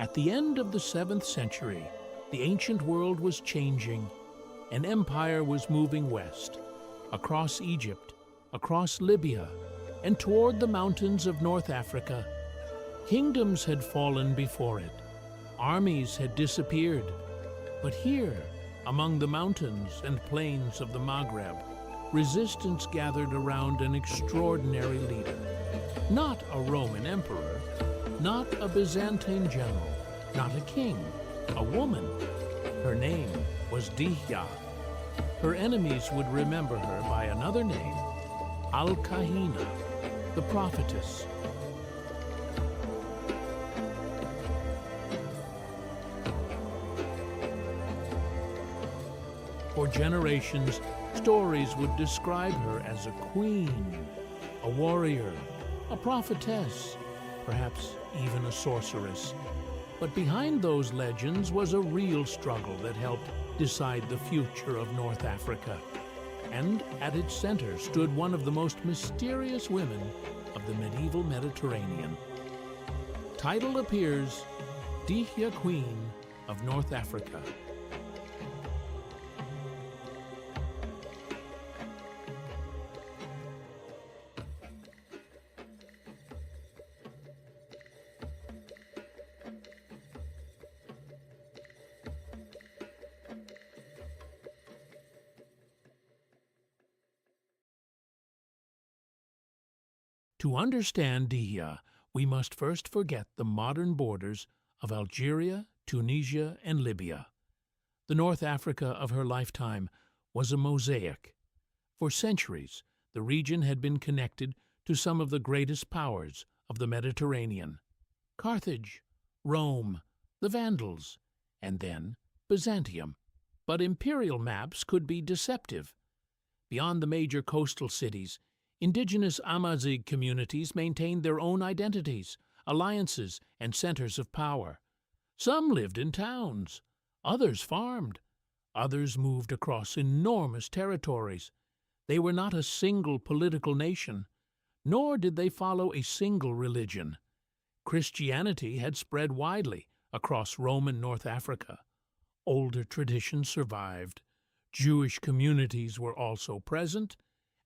At the end of the 7th century, the ancient world was changing. An empire was moving west, across Egypt, across Libya, and toward the mountains of North Africa. Kingdoms had fallen before it. Armies had disappeared. But here, among the mountains and plains of the Maghreb, resistance gathered around an extraordinary leader. Not a Roman emperor, not a Byzantine general, not a king, a woman. Her name was Dihya. Her enemies would remember her by another name, Al-Kahina, the prophetess. For generations, stories would describe her as a queen, a warrior, a prophetess, perhaps even a sorceress. But behind those legends was a real struggle that helped decide the future of North Africa. And at its center stood one of the most mysterious women of the medieval Mediterranean. Title appears, Dihya, Queen of North Africa. To understand Dihya, we must first forget the modern borders of Algeria, Tunisia, and Libya. The North Africa of her lifetime was a mosaic. For centuries, the region had been connected to some of the greatest powers of the Mediterranean: Carthage, Rome, the Vandals, and then Byzantium. But imperial maps could be deceptive. Beyond the major coastal cities, indigenous Amazigh communities maintained their own identities, alliances, and centers of power. Some lived in towns, others farmed, others moved across enormous territories. They were not a single political nation, nor did they follow a single religion. Christianity had spread widely across Roman North Africa. Older traditions survived. Jewish communities were also present,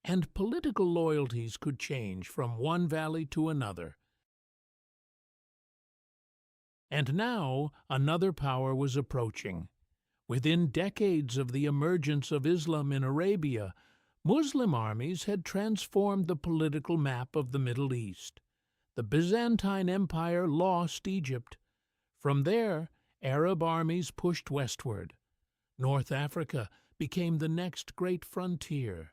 and political loyalties could change from one valley to another. And now another power was approaching. Within decades of the emergence of Islam in Arabia, Muslim armies had transformed the political map of the Middle East. The Byzantine Empire lost Egypt. From there, Arab armies pushed westward. North Africa became the next great frontier.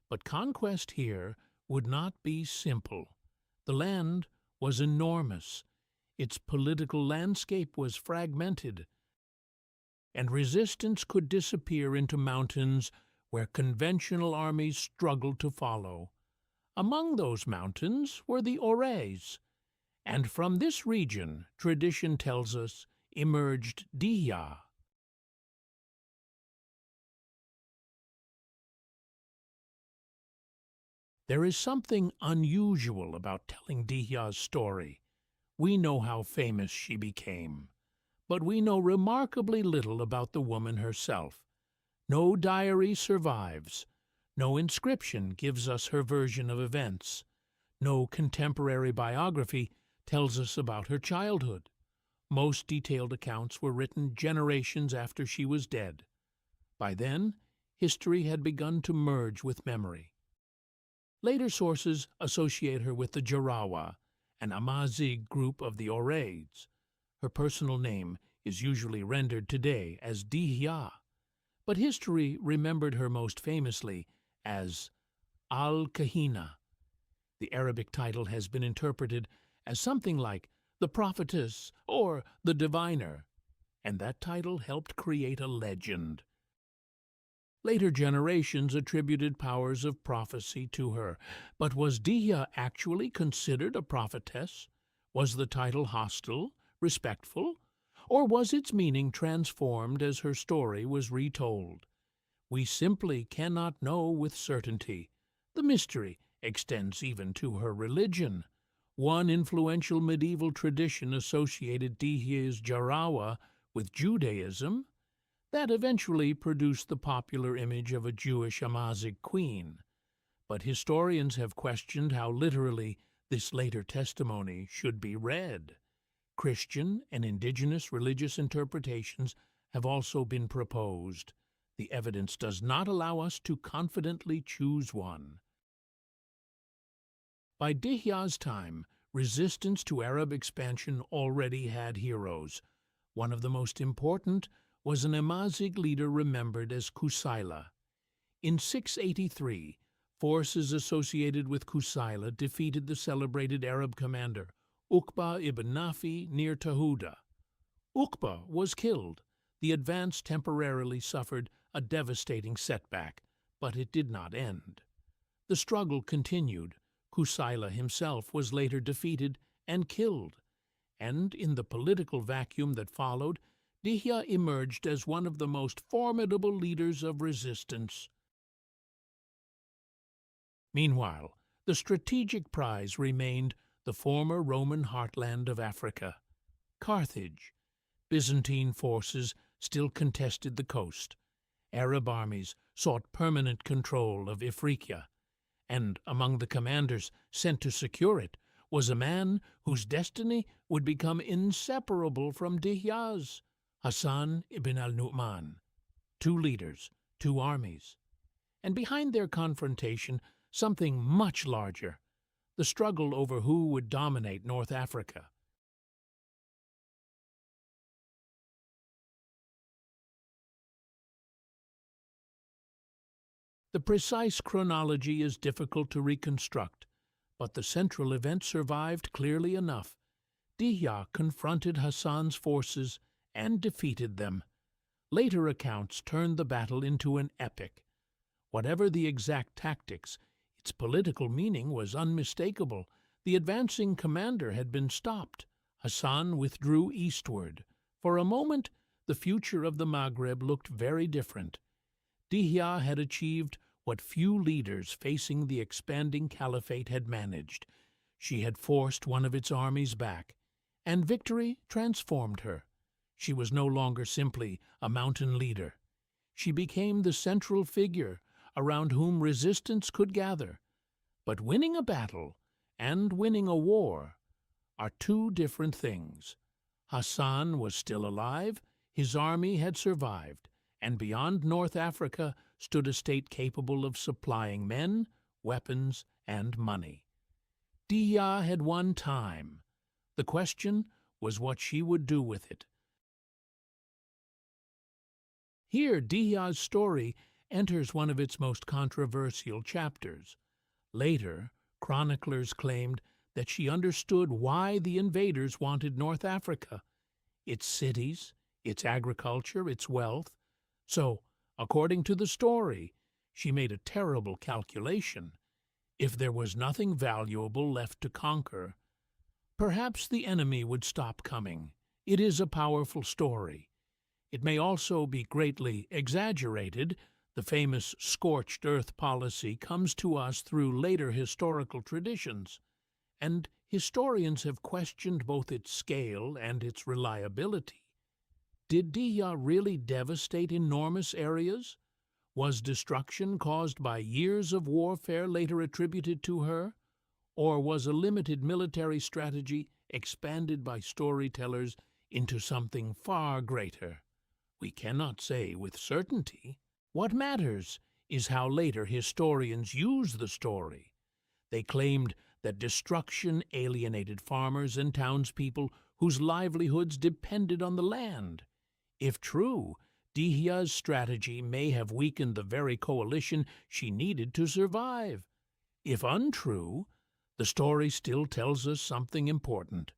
But conquest here would not be simple. The land was enormous. Its political landscape was fragmented, and resistance could disappear into mountains where conventional armies struggled to follow. Among those mountains were the Aurès, and from this region, tradition tells us, emerged Dihya. There is something unusual about telling Dihya's story. We know how famous she became, but we know remarkably little about the woman herself. No diary survives. No inscription gives us her version of events. No contemporary biography tells us about her childhood. Most detailed accounts were written generations after she was dead. By then, history had begun to merge with memory. Later sources associate her with the Jarawa, an Amazigh group of the Aurès. Her personal name is usually rendered today as Dihya, but history remembered her most famously as Al-Kahina. The Arabic title has been interpreted as something like the prophetess or the diviner, and that title helped create a legend. Later generations attributed powers of prophecy to her, but was Dihya actually considered a prophetess? Was the title hostile, respectful, or was its meaning transformed as her story was retold? We simply cannot know with certainty. The mystery extends even to her religion. One influential medieval tradition associated Dihya's Jarawa with Judaism that eventually produced the popular image of a Jewish Amazigh queen. But historians have questioned how literally this later testimony should be read. Christian and indigenous religious interpretations have also been proposed. The evidence does not allow us to confidently choose one. By Dihya's time, resistance to Arab expansion already had heroes. One of the most important was an Amazigh leader remembered as Kusayla. In 683, forces associated with Kusayla defeated the celebrated Arab commander Uqba ibn Nafi near Tahuda. Uqba was killed. The advance temporarily suffered a devastating setback, but it did not end. The struggle continued. Kusayla himself was later defeated and killed, and in the political vacuum that followed, Dihya emerged as one of the most formidable leaders of resistance. Meanwhile, the strategic prize remained the former Roman heartland of Africa, Carthage. Byzantine forces still contested the coast. Arab armies sought permanent control of Ifriqiya, and among the commanders sent to secure it was a man whose destiny would become inseparable from Dihya's, Hassan ibn al-Nu'man. Two leaders, two armies. And behind their confrontation, something much larger, the struggle over who would dominate North Africa. The precise chronology is difficult to reconstruct, but the central event survived clearly enough. Dihya confronted Hassan's forces and defeated them. Later accounts turned the battle into an epic. Whatever the exact tactics, its political meaning was unmistakable. The advancing commander had been stopped. Hassan withdrew eastward. For a moment, the future of the Maghreb looked very different. Dihya had achieved what few leaders facing the expanding caliphate had managed. She had forced one of its armies back, and victory transformed her. She was no longer simply a mountain leader. She became the central figure around whom resistance could gather. But winning a battle and winning a war are two different things. Hassan was still alive, his army had survived, and beyond North Africa stood a state capable of supplying men, weapons, and money. Dihya had won time. The question was what she would do with it. Here, Dihya's story enters one of its most controversial chapters. Later, chroniclers claimed that she understood why the invaders wanted North Africa, its cities, its agriculture, its wealth. So, according to the story, she made a terrible calculation. If there was nothing valuable left to conquer, perhaps the enemy would stop coming. It is a powerful story. It may also be greatly exaggerated. The famous scorched earth policy comes to us through later historical traditions, and historians have questioned both its scale and its reliability. Did Dihya really devastate enormous areas? Was destruction caused by years of warfare later attributed to her? Or was a limited military strategy expanded by storytellers into something far greater? We cannot say with certainty. What matters is how later historians use the story. They claimed that destruction alienated farmers and townspeople whose livelihoods depended on the land. If true, Dihya's strategy may have weakened the very coalition she needed to survive. If untrue, the story still tells us something important.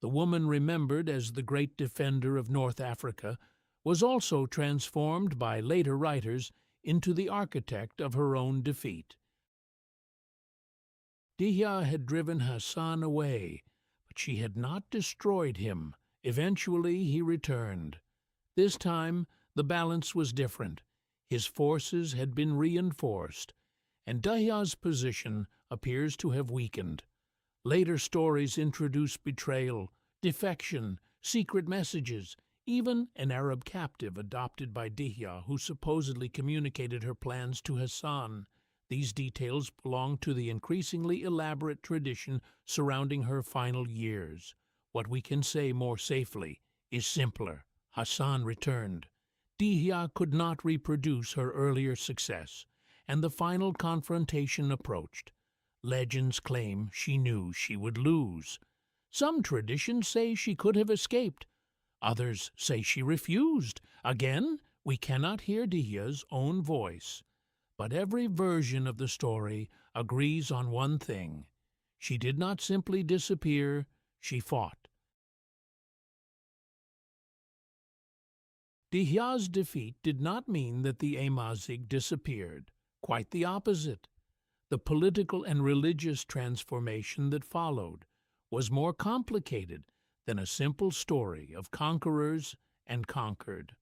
The woman remembered as the great defender of North Africa was also transformed by later writers into the architect of her own defeat. Dihya had driven Hassan away, but she had not destroyed him. Eventually he returned. This time the balance was different. His forces had been reinforced, and Dihya's position appears to have weakened. Later stories introduce betrayal, defection, secret messages, even an Arab captive adopted by Dihya who supposedly communicated her plans to Hassan. These details belong to the increasingly elaborate tradition surrounding her final years. What we can say more safely is simpler. Hassan returned. Dihya could not reproduce her earlier success, and the final confrontation approached. Legends claim she knew she would lose. Some traditions say she could have escaped. Others say she refused. Again, we cannot hear Dihya's own voice. But every version of the story agrees on one thing. She did not simply disappear, she fought. Dihya's defeat did not mean that the Amazigh disappeared. Quite the opposite. The political and religious transformation that followed was more complicated than a simple story of conquerors and conquered.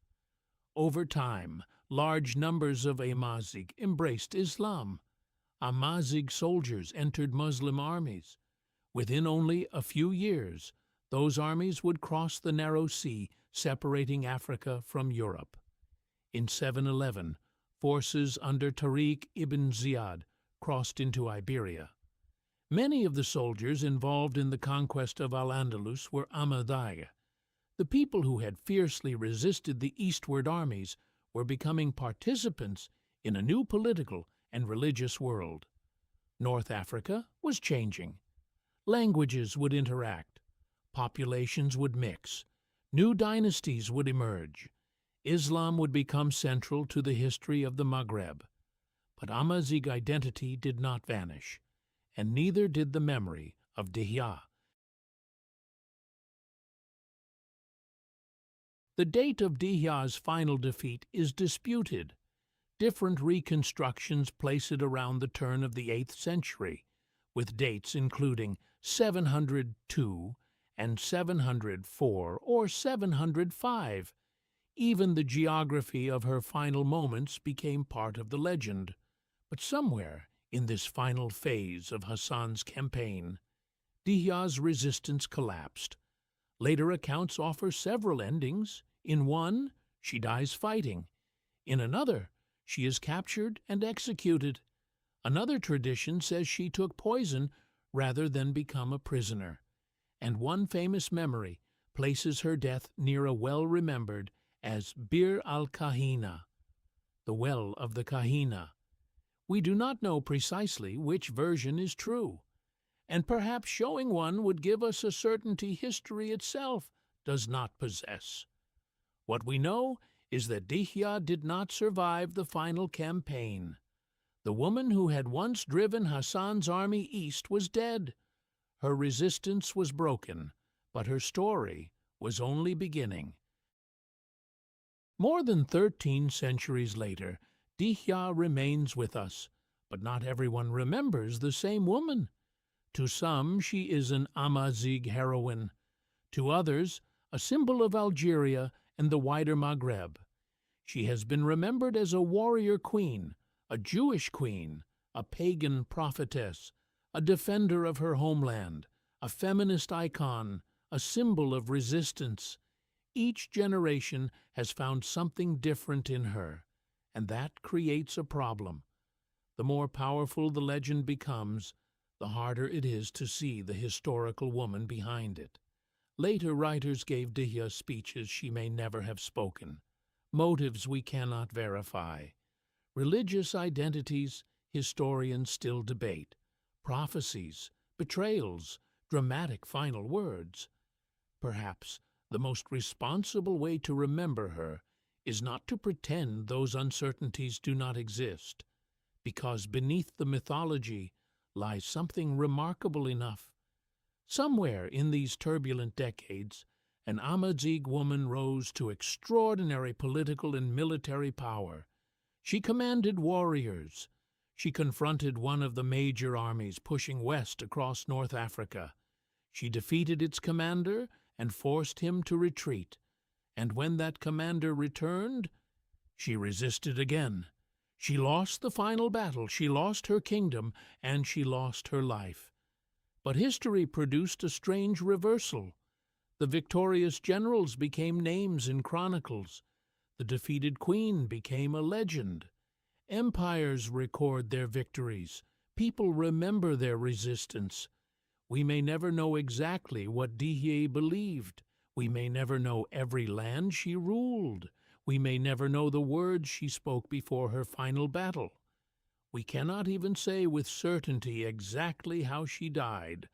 Over time, large numbers of Amazigh embraced Islam. Amazigh soldiers entered Muslim armies. Within only a few years, those armies would cross the narrow sea separating Africa from Europe. In 711, forces under Tariq ibn Ziyad crossed into Iberia. Many of the soldiers involved in the conquest of Al-Andalus were Amazigh. The people who had fiercely resisted the eastward armies were becoming participants in a new political and religious world. North Africa was changing. Languages would interact. Populations would mix. New dynasties would emerge. Islam would become central to the history of the Maghreb. But Amazigh identity did not vanish, and neither did the memory of Dihya. The date of Dihya's final defeat is disputed. Different reconstructions place it around the turn of the 8th century, with dates including 702 and 704 or 705. Even the geography of her final moments became part of the legend. But somewhere in this final phase of Hassan's campaign, Dihya's resistance collapsed. Later accounts offer several endings. In one, she dies fighting. In another, she is captured and executed. Another tradition says she took poison rather than become a prisoner. And one famous memory places her death near a well remembered as Dihya Al-Kahina, the Well of the Kahina. We do not know precisely which version is true, and perhaps showing one would give us a certainty history itself does not possess. What we know is that Dihya did not survive the final campaign. The woman who had once driven Hassan's army east was dead. Her resistance was broken, but her story was only beginning. More than 13 centuries later, Dihya remains with us, but not everyone remembers the same woman. To some, she is an Amazigh heroine. To others, a symbol of Algeria and the wider Maghreb. She has been remembered as a warrior queen, a Jewish queen, a pagan prophetess, a defender of her homeland, a feminist icon, a symbol of resistance. Each generation has found something different in her, and that creates a problem. The more powerful the legend becomes, the harder it is to see the historical woman behind it. Later writers gave Dihya speeches she may never have spoken, motives we cannot verify. Religious identities historians still debate, prophecies, betrayals, dramatic final words. Perhaps the most responsible way to remember her is not to pretend those uncertainties do not exist, because beneath the mythology lies something remarkable enough. Somewhere in these turbulent decades, an Amazigh woman rose to extraordinary political and military power. She commanded warriors. She confronted one of the major armies pushing west across North Africa. She defeated its commander and forced him to retreat. And when that commander returned, she resisted again. She lost the final battle, she lost her kingdom, and she lost her life. But history produced a strange reversal. The victorious generals became names in chronicles. The defeated queen became a legend. Empires record their victories. People remember their resistance. We may never know exactly what Dihya believed. We may never know every land she ruled. We may never know the words she spoke before her final battle. We cannot even say with certainty exactly how she died,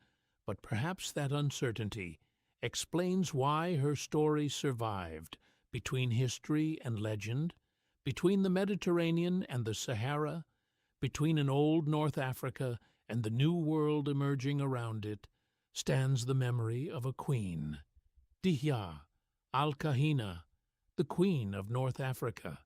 but perhaps that uncertainty explains why her story survived between history and legend, between the Mediterranean and the Sahara, between an old North Africa and the new world emerging around it, stands the memory of a queen, Dihya Al-Kahina, the Queen of North Africa.